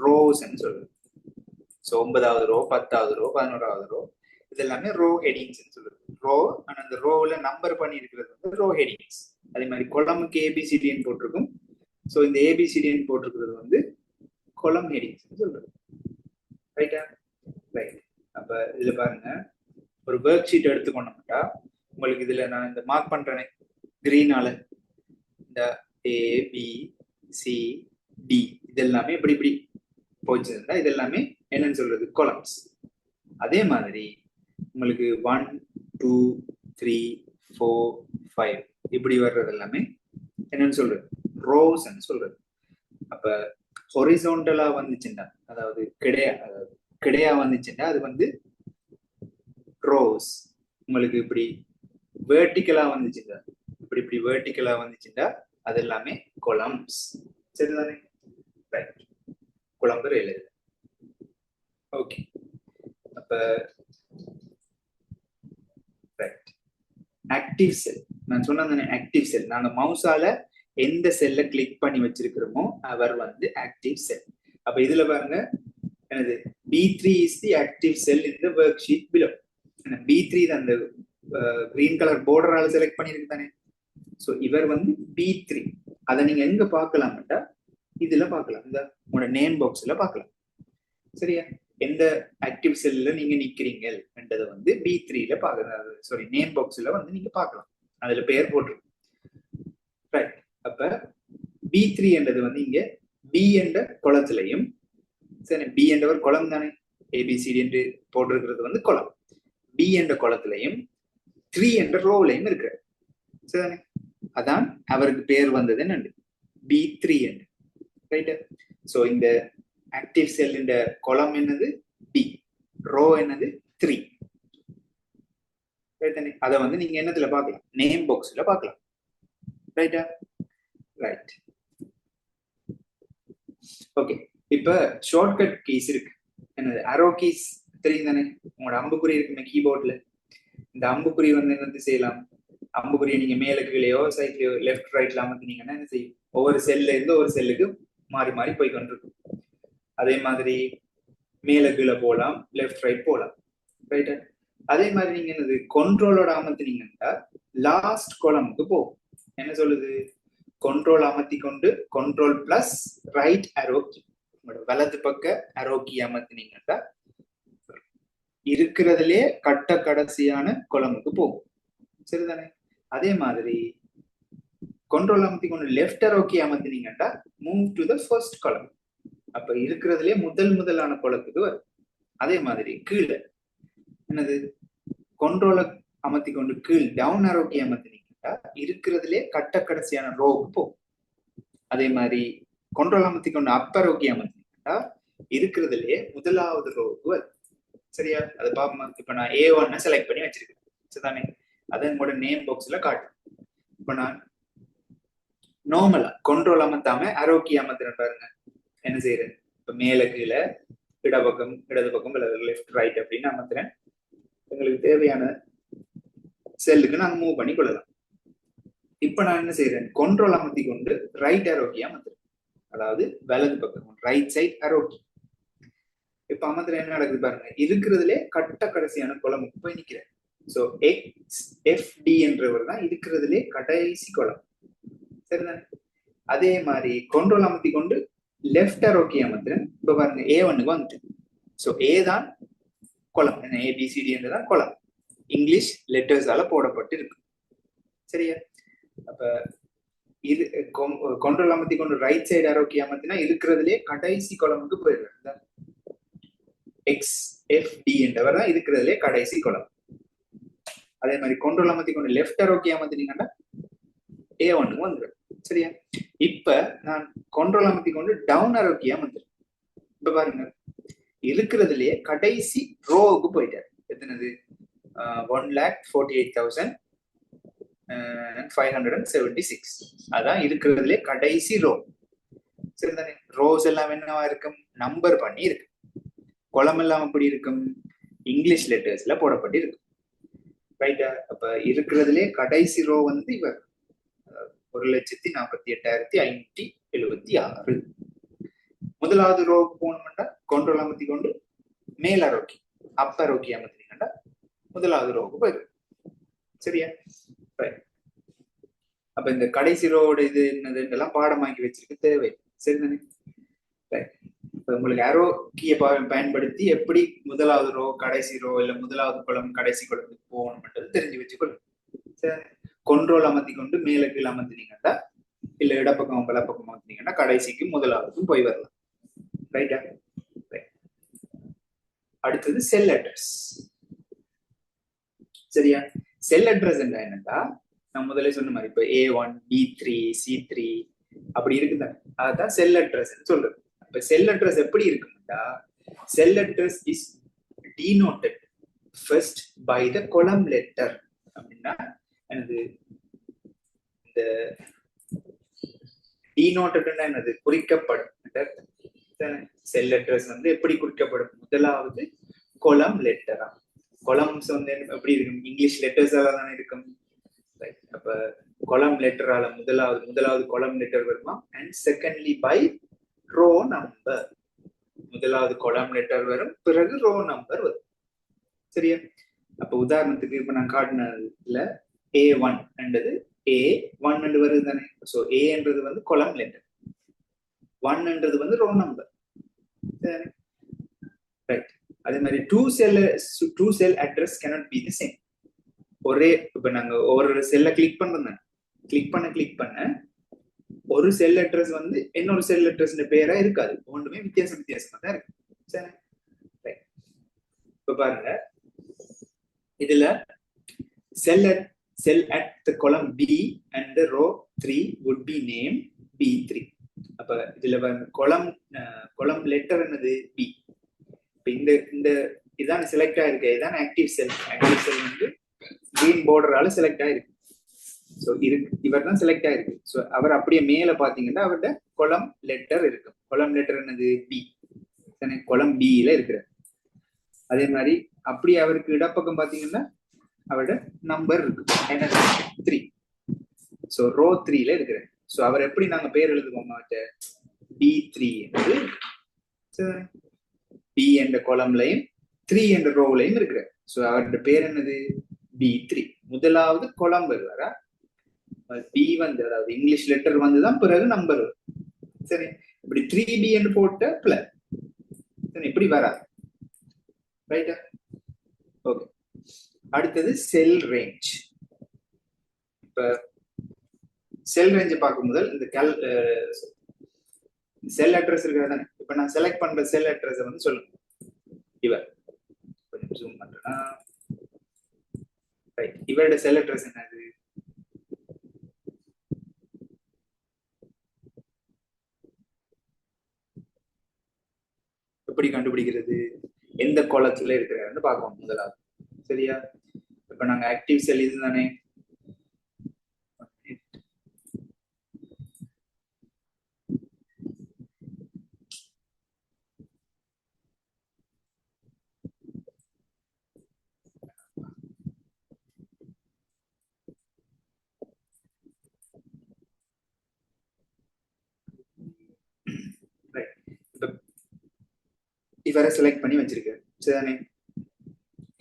A: ரோஸ் சொல்றது. ஸோ 9வது ரோ, 10வது ரோ, 11வது ரோ, இது எல்லாமே ரோ ஹெடிங்ஸ் சொல்றது. ரோ, ஆனா அந்த ரோல நம்பர் பண்ணி இருக்கிறது வந்து ரோ ஹெடிங்ஸ். அதே மாதிரி கொலமுக்கு ஏபிசிடின்னு போட்டிருக்கும். ஸோ இந்த ஏபிசிடின்னு போட்டிருக்கிறது வந்து கொலம் ஹெடிங்ஸ் சொல்றது. ரைட்டா? ரைட். அப்ப இதுல பாருங்க, ஒரு ஒர்க் ஷீட் எடுத்துக்கொண்டோம்னா உங்களுக்கு இதுல நான் இந்த மார்க் பண்றேனே கிரீனால, இந்த ஏ பி சி டி இது எல்லாமே இப்படி இப்படி போச்சுன்னா இது எல்லாமே என்னன்னு சொல்றது, கொலம்ஸ். அதே மாதிரி உங்களுக்கு 1 2 3 4 5 இப்படி வர்றது எல்லாமே என்னன்னு சொல்றது, ரோஸ் சொல்றது. அப்ப ஹொரிசோண்டலா வந்துச்சுன்னா, அதாவது கிடையா வந்துச்சுன்னா அது வந்து ரோஸ். உங்களுக்கு இப்படி வேர்டிக்கலா வந்துச்சுன்னா, இப்படி இப்படி வேர்டிக்கலா வந்துச்சுன்னா அது எல்லாமே கொலம்ஸ். சரிதானே? ரைட். குழம்பு எழுது. ஓகே. அப்ப ரைட். ஆக்டிவ் செல் நான் சொன்னேன், ஆக்டிவ் செல் நாங்க மவுஸால எந்த செல்ல கிளிக் பண்ணி வச்சிருக்கிறோமோ அவர் வந்து ஆக்டிவ் செல். அப்ப இதுல பாருங்க என்னது, B3 is the active sell in the work sheet below. B3 அந்த கிரீன் கலர் பார்டரால செலக்ட் பண்ணிருக்கு தானே. ஸோ இவர் வந்து B3. அதை நீங்க எங்க பார்க்கலாம்டா, இதுல பார்க்கலாம், இந்த உங்களோட நேம் பாக்ஸ்ல பார்க்கலாம். சரியா? எந்த ஆக்டிவ் செல்ல நீங்க நிக்கிறீங்க என்றதை வந்து B3ல பார்க்கலாம். சாரி, நேம் பாக்ஸ்ல வந்து நீங்க பார்க்கலாம், அதுல பெயர் போட்டிருக்கும். ரைட். அப்ப B3 என்றது வந்து இங்க பி என்ற குளத்திலையும், சரி பி என்றவர் குளம் தானே, ஏபிசிடி என்று போட்டிருக்கிறது வந்து குளம், பி என்ற குளத்திலையும் 3 என்ற ரோலையும் இருக்கு. சரிதானே? அதான் அவருக்கு பேர் வந்தது என்னண்டு B3 என்று. ரைட். சோ இந்த ஆக்டிவ் செல் இந்த கொலம் என்னது B, ரோ என்னது 3. ரைட். அதை வந்து நீங்க என்னத்துல பார்க்கலாம், நேம் பாக்ஸ்ல பார்க்கலாம். ரைட்டா? ரைட். ஓகே. இப்ப ஷார்ட்கட் கீஸ் இருக்கு. என்னது அரோ கீஸ் தெரியும் தானே? உங்களோட அம்புக்குறி இருக்குமே கீபோர்ட்ல. இந்த அம்புக்குறி வந்து என்ன செய்யலாம்? அம்புக்குறியை நீங்க மேல கீழேயோ சைட்லயோ லெஃப்ட் ரைட்ல அமர்த்தினீங்கன்னா என்ன செய்யும்? ஒவ்வொரு செல்ல இருந்து ஒரு செல்லுக்கு மாறி மாறி போய் கொண்டிருக்கும். அதே மாதிரி மேல கீழே போகலாம், லெஃப்ட் ரைட் போகலாம். ரைட்டா? அதே மாதிரி நீங்க என்னது கண்ட்ரோலோட அமர்த்தினீங்கன்னா லாஸ்ட் காலமுக்கு போகும். என்ன சொல்லுது? கண்ட்ரோல் அமர்த்தி கொண்டு கண்ட்ரோல் பிளஸ் ரைட் அரோ கீ, வலது பக்க அரோ கீ அமர்த்தினீங்கன்னா இருக்கிறதுலே கட்ட கடைசியான கொலமுக்கு போகும். சரிதானே? அதே மாதிரி கண்ட்ரோல் அமர்த்தி கொண்டு லெஃப்ட் அரோ கீ அமர்த்தினீங்கன்னா move to the first column. அப்ப இருக்கிறதுலே முதலான கொலத்துக்கு வரும். அதே மாதிரி கீழே என்னது கண்ட்ரோலை அமர்த்தி கொண்டு கீழ் டவுன் அரோ கீ அமர்த்தினீங்கன்னா இருக்கிறதுலே கட்ட கடைசியான ரோவுக்கு போகும். அதே மாதிரி கண்ட்ரோல் அமர்த்தி கொண்டு அப் அரோ கீ அமர்த்தினீங்கன்னா இருக்கிறதுலே முதலாவது ரோவுக்கு வரும். சரியா? அது பாப்போமா? இப்ப நான் A1 செலக்ட் பண்ணி வச்சிருக்கேன். சரிதானே? அதை உங்களோட நேம் பாக்ஸ்ல காட்டு. இப்ப நான் நார்மலா கண்ட்ரோல் அமர்த்தாம அரோ கீ அமர்த்துறேன் பாருங்க. என்ன செய்யறேன்? இப்ப மேல கீழே இடது பக்கம் லெஃப்ட் ரைட் அப்படின்னு அமர்த்துறேன். உங்களுக்கு தேவையான செல்லுக்கு நான் மூவ் பண்ணி கொள்ளலாம். இப்ப நான் என்ன செய்யறேன்? கண்ட்ரோல் அமர்த்தி கொண்டு ரைட் அரோ கீ அமர்த்துறேன். அதாவது வலது பக்கம் ரைட் சைட் அரோ கீ. இப்ப அமர்த்துல என்ன நடக்குது பாருங்க. இருக்கிறதுலே கட்ட கடைசியான கொலமுக்கு போய் நிக்கிறேன். சோ XFD என்றவர் தான் இருக்கிறதுலே கடைசி கொலம். சரிதானே? அதே மாதிரி கண்ட்ரோல் அமர்த்தி கொண்டு லெஃப்ட் அரோ கீ அமர்த்துறேன். இப்ப பாருங்க A1க்கு வந்துட்டேன். சோ A தான் கொலம். என்ன ABCD என்றுதான் கொலம். இங்கிலீஷ் லெட்டர்ஸால போடப்பட்டு இருக்கு. சரியா? அப்ப இது கண்ட்ரோல் அமர்த்தி கொண்டு ரைட் சைடு அரோ கீ அமர்த்தினா இருக்கிறதுலே கடைசி கொலமுக்கு போயிடுறது. XFD என்றவர் தான் இருக்கிறதுலே கடைசி கொலம். அதே மாதிரி கண்ட்ரோல் அமர்த்தி கொண்டு லெஃப்ட் அரோ கீ அமர்த்தினீங்கன்னா A1க்கு வந்துடும். சரியா? இப்ப நான் கண்ட்ரோல் அமர்த்தி கொண்டு டவுன் அரோ கீ அமர்த்துறேன். இப்ப பாருங்க இருக்கிறதுலயே கடைசி ரோவுக்கு போயிட்டாரு. எத்தனது? 1,48,576. அதான் இருக்கிறதுலே கடைசி ரோ. சரிதானே? ரோஸ் எல்லாம் என்னவா இருக்கும்? நம்பர் பண்ணி இருக்கு. கொலம் எல்லாம் அப்படி இருக்கும், இங்கிலீஷ் லெட்டர்ஸ்ல போடப்பட்டு இருக்கு. ரைட்டா? அப்ப இருக்கிறதுலே கடைசி ரோ வந்து இவர் 1,48,576. முதலாவது ரோவுக்கு போகணும்னா கண்ட்ரோல் அமர்த்தி கொண்டு மேல் அரோ கீ அப் அரோ கீ அமர்த்தினீங்கன்னா முதலாவது ரோவுக்கு போயிடும். சரியா? அப்ப இந்த கடைசி ரோவோட இது என்னதுன்னெல்லாம் பாடமாக்கி வச்சிருக்கு தேவை. சரிதானே? உங்களுக்கு அரோ கீயை பயன்படுத்தி எப்படி முதலாவது ரோ கடைசி ரோ இல்ல முதலாவது குளம் கடைசி குளத்துக்கு போகணும்ன்றது தெரிஞ்சு வச்சுக்கொள்ளும். சரி. கண்ட்ரோல் அமர்த்தி கொண்டு மேல கீழே அமர்த்தினீங்கன்னா இல்ல இடப்பக்கம் வலப்பக்கம் அமர்த்தினீங்கன்னா கடைசிக்கு முதலாவதுக்கும் போய் வரலாம். ரைட்டா? அடுத்தது செல் அட்ரஸ். சரியா? செல் அட்ரஸ் என்னன்னா நான் முதல்ல சொன்ன மாதிரி இப்ப A1 B3 C3 அப்படி இருக்குதானே, அதுதான் செல் அட்ரஸ் சொல்றது. இப்ப செல் அட்ரஸ் எப்படி இருக்குன்னா cell address is denoted first by the column letter. அப்படின்னா என்னது? இந்த denoted என்னது? குறிக்கப்படும். செல் அட்ரஸ் வந்து எப்படி குறிக்கப்படும்? முதலாவது கொலம் லெட்டரா. கொலம்ஸ் வந்து எப்படி இருக்கும்? இங்கிலீஷ் லெட்டர்ஸால தானே இருக்கும். அப்ப கொலம் லெட்டரால முதலாவது கொலம் லெட்டர் வருமா? And secondly by row number. முதலாவது கொலம் லெட்டர் வரும், பிறகு ரோ நம்பர் வரும். சரியா? அப்ப உதாரணத்துக்கு இப்ப நான் காட்டினதுல A1 என்றது A1 என்று வருது தானே. சோ A என்றது வந்து கொலம் லெட்டர், 1 என்றது வந்து ரோ நம்பர். ரைட். அதே மாதிரி two cell address cannot be the same. ஒரே இப்ப நாங்க ஒரு செல்ல கிளிக் பண்ண ஒரு செல் அட்ரஸ் வந்து இன்னொரு செல் அட்ரஸ் பேரா இருக்காது. ஒன்றுமே வித்தியாசமா தான் இருக்கு. சரி. இப்ப பாருங்க இதுல cell at the column B and the row 3 would be named B3. அப்ப இதுல column letter என்னது? B. இந்த இதான் செலக்ட் ஆயிருக்கு. இதான் ஆக்டிவ் செல். ஆக்டிவ் செல் வந்து கிரீன் பார்டரால செலக்ட் ஆயிருக்கு. ஸோ இவர் தான் செலக்ட் ஆயிருக்கு. ஸோ அவர் அப்படியே மேல பாத்தீங்கன்னா அவரோட கொலம் லெட்டர் இருக்கு. கொலம் லெட்டர் என்னது? பி. கொலம் பில இருக்கிற. அதே மாதிரி அப்படியே அவருக்கு இடப்பக்கம் பாத்தீங்கன்னா அவரோட நம்பர் இருக்கு, என்னது? 3. ஸோ ரோ 3ல இருக்கிற. ஸோ அவர் எப்படி நாங்க பேர் எழுதுவோம்? B3 என்று B என்ற கொலம்லையும் 3 என்ற ரோலையும் இருக்கிற. ஸோ அவரோட பேர் என்னது? B3. முதலாவது கொலம் வருவாரா? பி வந்து, அதாவது இங்கிலீஷ் லெட்டர் வந்துதான் பிறகு நம்பர் வரும். சரி, இப்படி 3B என்று போட்ட பிளஸ் இப்படி வராது. ரைட்டா? ஓகே. அடுத்தது செல் ரேஞ்ச். இப்ப செல் ரேஞ்ச் பார்க்கும் முதல் இந்த செல் அட்ரஸ் இருக்கிறது தானே. இப்ப நான் செலக்ட் பண்ற செல் அட்ரஸ் வந்து சொல்லுங்க. இவர் கொஞ்சம் ஜூம் பண்றேன்னா, ரைட், இவரோட செல் அட்ரஸ் என்னது? எப்படி கண்டுபிடிக்கிறது? எந்த கோலத்துல இருக்கிறாருன்னு பார்க்கணும் முதலாவது. சரியா? இப்ப நாங்க ஆக்டிவ் செல் இதுதானே. இவரை செலக்ட் பண்ணி வச்சிருக்காரு. சரிதானே?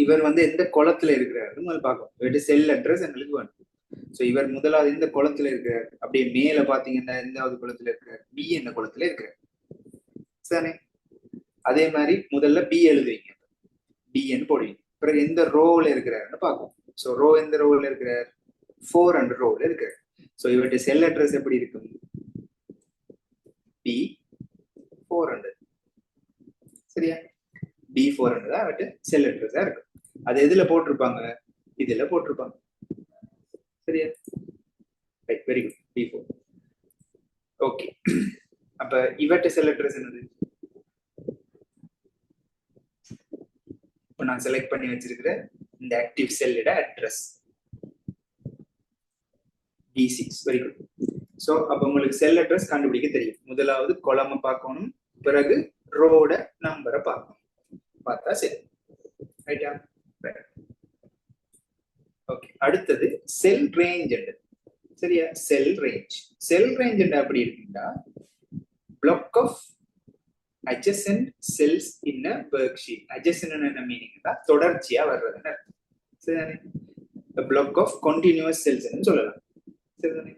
A: இவர் வந்து எந்த குளத்துல இருக்கிறாருன்னு பார்க்கணும். செல் அட்ரஸ் எங்களுக்கு வேணும். ஸோ இவர் முதலாவது எந்த குளத்துல இருக்கிறார்? அப்படியே மேல பாத்தீங்கன்னா எந்தாவது குளத்துல இருக்கிறார்? பி என்ற குளத்துல இருக்கிறார். சரிதானே? அதே மாதிரி முதல்ல பி எழுதுவீங்க, பின்னு போடுவீங்க. பிறகு எந்த ரோல இருக்கிறாருன்னு பார்க்கணும். ஸோ ரோ எந்த ரோல இருக்கிறார்? 400 ரோல இருக்கிறார். ஸோ இவருடைய செல் அட்ரஸ் எப்படி இருக்கும்? B400. சரியா? B400 தான் அவர்கிட்ட செல் அட்ரஸா இருக்கு. அது எதுல போட்டிருப்பாங்க? இதுல போட்டிருப்பாங்க. சரியா? Right, very good. B4. Okay. அப்ப இவர்கிட்ட செல் அட்ரஸ் என்னது? இப்ப நான் செலக்ட் பண்ணி வச்சிருக்கிற இந்த ஆக்டிவ் செல்லோட address B6. Very good. So அப்ப உங்களுக்கு செல் அட்ரஸ் கண்டுபிடிக்க தெரியும். முதலாவது கொலம பார்க்கணும், பிறகு ரோட நம்பரை பார்க்கணும். பார்த்தா சரி. ரைட்டா? ஓகே. அடுத்தது செல் ரேஞ்ச். சரியா? செல் ரேஞ்ச். செல் ரேஞ்ச் அப்படி இருக்குன்னா block of adjacent cells in a worksheet. Adjacent என்ன மீனிங்? தொடர்ச்சியா வர்றதுன்னு அர்த்தம். சரிதானே? a block of continuous cells ன்னு சொல்லலாம். சரிதானே?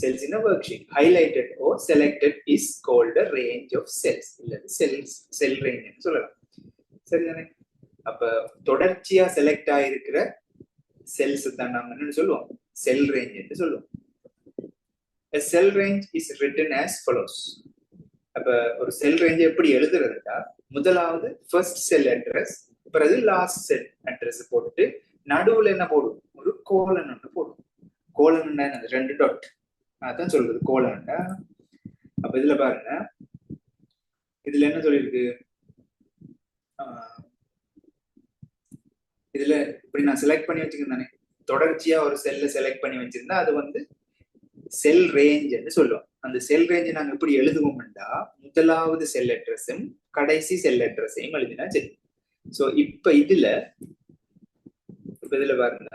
A: cells in a worksheet highlighted or selected is called a range of cells. இல்ல cell range ன்னு சொல்லலாம். சரிதானே? அப்ப தொடர்ச்சியா செலக்ட் ஆயிருக்கிற செல்ஸ் தான் நாம என்ன சொல்லுவோம்? செல் ரேஞ்ச் என்று சொல்லுவோம். A cell range is written as follows. அப்ப ஒரு செல் ரேஞ்ச் எப்படி எழுதுறதுன்னா, முதலாவது ஃபர்ஸ்ட் செல் அட்ரஸ், பிறகு லாஸ்ட் செல் அட்ரஸ் போட்டு நடுவுல என்ன போடும்? ஒரு கோலன் ஒன்று போடும். கோலன் என்னது? 2 டாட். அதான் சொல்றது கோலன். அப்ப இதுல பாருங்க, இதுல என்ன சொல்லிருக்கு? இதுல இப்படி நான் செலக்ட் பண்ணி வச்சுக்கிறேன். தொடர்ச்சியா ஒரு செல்ல செலக்ட் பண்ணி வச்சிருந்தா அது வந்து செல் ரேஞ்ச் சொல்லுவோம். அந்த செல் ரேஞ்ச் நாங்க எப்படி எழுதுவோம்டா, முதலாவது செல் அட்ரஸும் கடைசி செல் அட்ரஸையும் எழுதினா சரி. சோ இப்ப இதுல பாருங்க,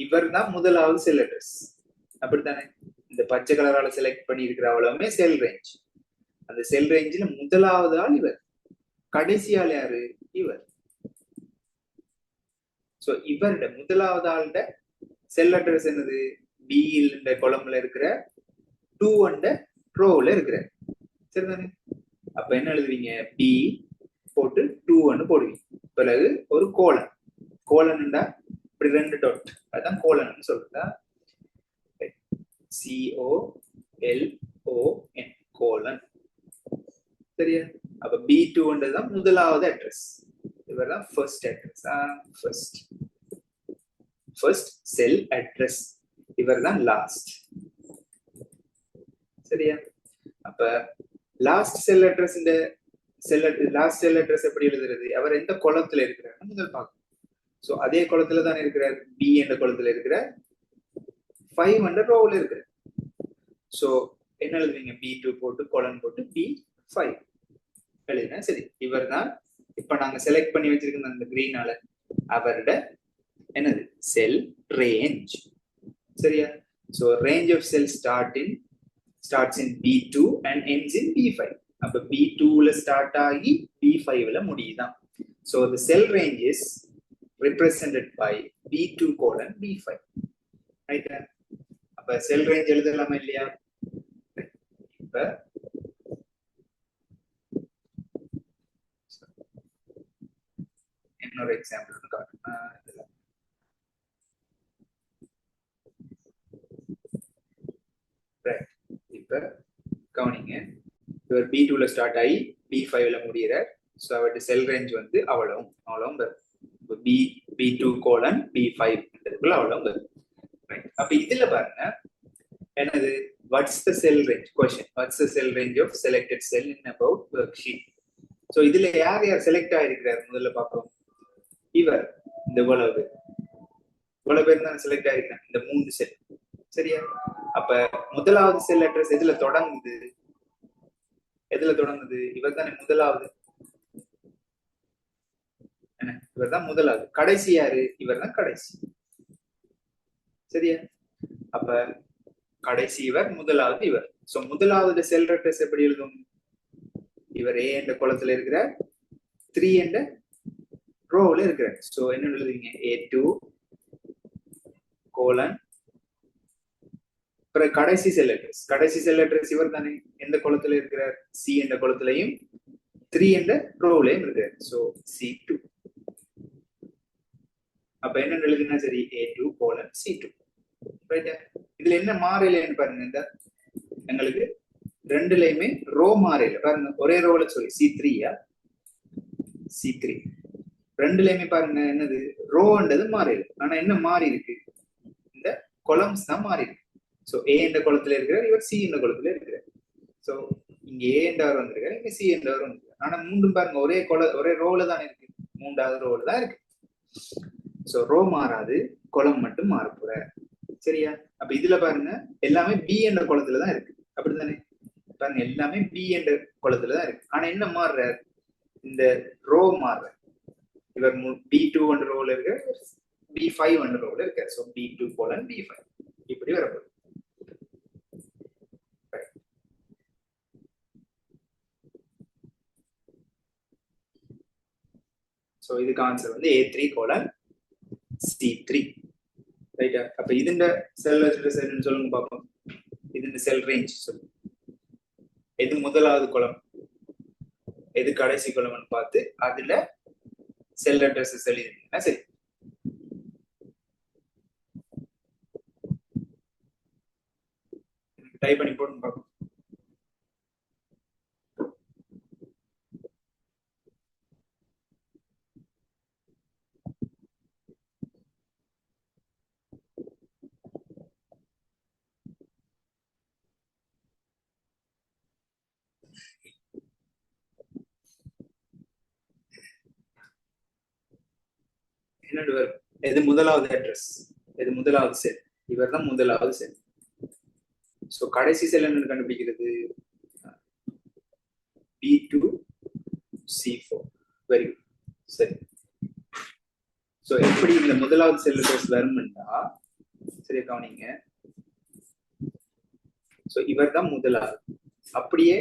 A: இவர் தான் முதலாவது செல் அட்ரஸ். அப்படித்தானே? இந்த பச்சை கலரால செலக்ட் பண்ணி இருக்கிற அவ்வளவுமே செல் ரேஞ்ச். அந்த செல் ரேஞ்சில முதலாவது ஆள் இவர், கடைசி ஆள் யாரு? இவர். சோ இவருடைய முதலாவது ஆள்ட செல் அட்ரஸ் என்னது? B இந்த கொலம்ல இருக்கிற 2 அந்த ரோல இருக்கிற. சரிதானே? அப்ப என்ன எழுதுவீங்க? B போட்டு 2 போடுவீங்க. பிறகு ஒரு கோலன். கோலன்டா இப்படி 2 டாட். அதான் கோலன் சொல்றதா? COLON colon. சரியா? அப்ப B2 தான் முதலாவது அட்ரஸ். இவர்தான் ஃபர்ஸ்ட் அட்ரஸ். ஃபர்ஸ்ட் செல் அட்ரஸ். இவர்தான் லாஸ்ட். சரியா? அப்ப லாஸ்ட் செல் அட்ரஸ், இந்த லாஸ்ட் செல் அட்ரஸ் எப்படி எழுதுறது? அவர் எந்த குளத்துல இருக்கிறார் முதல் பார்க்கணும். சோ அதே குளத்துல தானே இருக்கிறார், B என்ற குளத்துல இருக்கிறார். B5 என்ற ரோவில் இருக்கு. ஸோ என்ன எழுதுவீங்க? B2 போட்டு கோலன் போட்டு B5 எழுதுனா சரி. இவர் தான் இப்ப நாங்க செலக்ட் பண்ணி வச்சிருக்க அந்த கிரீனால அவரோட என்னது செல் ரேஞ்ச். சரியா? So range of cell starts in B2 and ends in B5. அப்ப B2ல ஸ்டார்ட் ஆகி B5ல முடியுதான். So the cell range is represented by B2 colon B5. Right? அப்ப செல் ரேஞ்ச் எழுதலாமா இல்லையா? இப்ப இன்னொரு எக்ஸாம்பிள் இப்ப கவனிங்க. இவர் B2ல ஸ்டார்ட் ஆகி B5ல முடியறார். ஸோ அவருடைய செல் ரேஞ்ச் வந்து அவ்வளவும் வரும். B2 கோலன் B5 அவ்வளவும் வரும். அப்ப இதுல பாருங்க என்னது what's the cell range question. What's the cell range of selected cell in about worksheet. So இதுல யார் யார் செலக்ட் ஆயிருக்கிறார் முதல்ல பார்ப்போம். இவர் இந்த இவ்வளவு பேர் தான் செலக்ட் ஆயிருக்கிறாங்க, இந்த 3 செல். சரியா? அப்ப முதலாவது செல் அட்ரஸ் எதுல தொடங்குது? இவர் தானே முதலாவது. இவர் தான் முதலாவது. கடைசி யாரு? இவர் தான் கடைசி. சரியா? அப்ப கடைசி இவர், முதலாவது இவர். சோ முதலாவது செல் அட்ரஸ் எப்படி எழுதும்? இவர் A என்ற கோலத்துல இருக்கிறார், 3 என்ற ரோல இருக்கிறார். சோ என்ன எழுதுவீங்க? A2 கோலன் கடைசி செல் அட்ரஸ் இவர் தானே எந்த கோலத்துல இருக்கிறார்? C என்ற கோலத்திலையும் 3 என்ற ரோலையும் இருக்கிறார். So C2. அப்ப என்ன எழுதுனா சரி? A2 colon C2. ரைட்டா? இதுல என்ன மாறலைன்னு பாருங்க. இந்த எங்களுக்கு ரெண்டுலயுமே ரோ மாறல பாருங்க. ஒரே ரோல சொல்லி C3யா C3 ரெண்டுலயுமே பாருங்க என்னது ரோன்றது மாறல. ஆனா என்ன மாறி இருக்கு? இந்த கொலம்ஸ் தான் மாறி இருக்கு. சோ A என்ற கோலத்துல இருக்கிறார், இவர் C என்ற கோலத்துல இருக்கிறார். சோ இங்க A என்றவர் வந்திருக்காரு, இங்க C என்றவர் வந்திருக்காரு. ஆனா மூன்றும் பாருங்க ஒரே ரோல தான் இருக்கு, 3வது ரோல தான் இருக்கு. சோ ரோ மாறாது, கொலம் மட்டும் மாறப்போற. சரியா? அப்ப இதுல பாருங்க எல்லாமே B என்ற கோலத்துல தான் இருக்கு. அப்படித்தானே? பாருங்க எல்லாமே B என்ற கோலத்துல தான் இருக்கு. ஆனா என்ன மாறுற? இந்த ரோ மாறுற. இவர் B2 என்ற ரோல இருக்க, B5 என்ற ரோல இருக்க. சோ B2 கோலன் B5 இப்படி வரப்போகுது. சோ இதுக்கு ஆன்சர் வந்து A3 கோலன் C3. ரைட்டா? அப்ப இதுண்ட செல் செல்னு சொல்லுங்க பாப்போம். இதுண்ட செல் ரேஞ்ச் சொல்லுங்க. எது முதலாவது கோலம், எது கடைசி கோலம்னு பார்த்து அதுல செல் அட்ரஸ் எழுதிருக்கீங்கன்னா சரி. டைப் பண்ணி போட்டு பார்ப்போம். என்னோட எது முதலாவது அட்ரஸ், எது முதலாவது செல்? இவர் தான் முதலாவது செல். சோ கடைசி செல் என்ன கண்டுபிடிக்கிறது? B2 C4. Very good. சரி. சோ எப்படி இந்த முதலாவது செல் அட்ரஸ் வரும்னா சரி கவனிங்க. சோ இவர் தான் முதலாவது. அப்படியே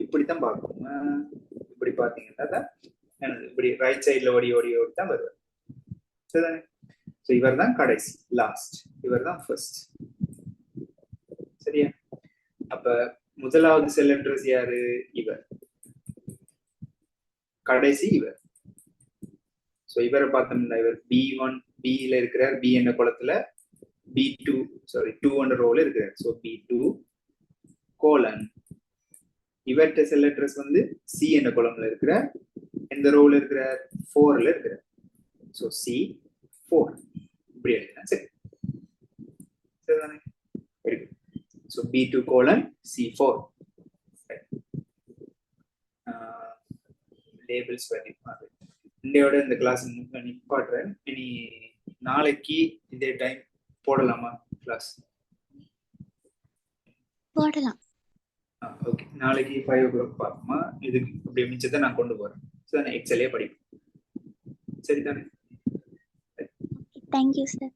A: இப்படித்தான் பார்க்கணும். இப்படி பாத்தீங்கன்னா இப்படி ரைட் சைட்ல ஓடி தான் வருவார். சரிதானே? சோ இவர் தான் கடைசி, லாஸ்ட். இவர் தான் ஃபர்ஸ்ட். சரியா? அப்ப முதலாவது செல் அட்ரஸ் யாரு? இவர். கடைசி இவர். சோ இவரை பார்த்தோம்னா இவர் B1 B ல இருக்கிறார், B என்ற கோலத்துல. B2 2 என்ற ரோல இருக்கிறார். சோ B2 கோலன் இவர்ட்ட செல் அட்ரஸ் வந்து C என்ற கோலம்ல இருக்கிறார். எந்த ரோல இருக்கிறார்? 4ல இருக்கிறார். சோ C4 இப்படி எழுதினா சரி. சரிதானே? Very good. So B2 colon C4. Labels வரி இந்தியோட இந்த கிளாஸ் நிப்பாட்டுறேன். இனி நாளைக்கு இதே டைம் போடலாமா? கிளாஸ்?
B: போடலாம்.
A: ஓகே, நாளைக்கு 5 o'clock பார்ப்போமா? இதுக்கு அப்படியே மிச்சத்தை நான் கொண்டு போறேன். ஸோ நான் எக்ஸலே படிப்பேன். சரிதானே?
B: Thank you sir.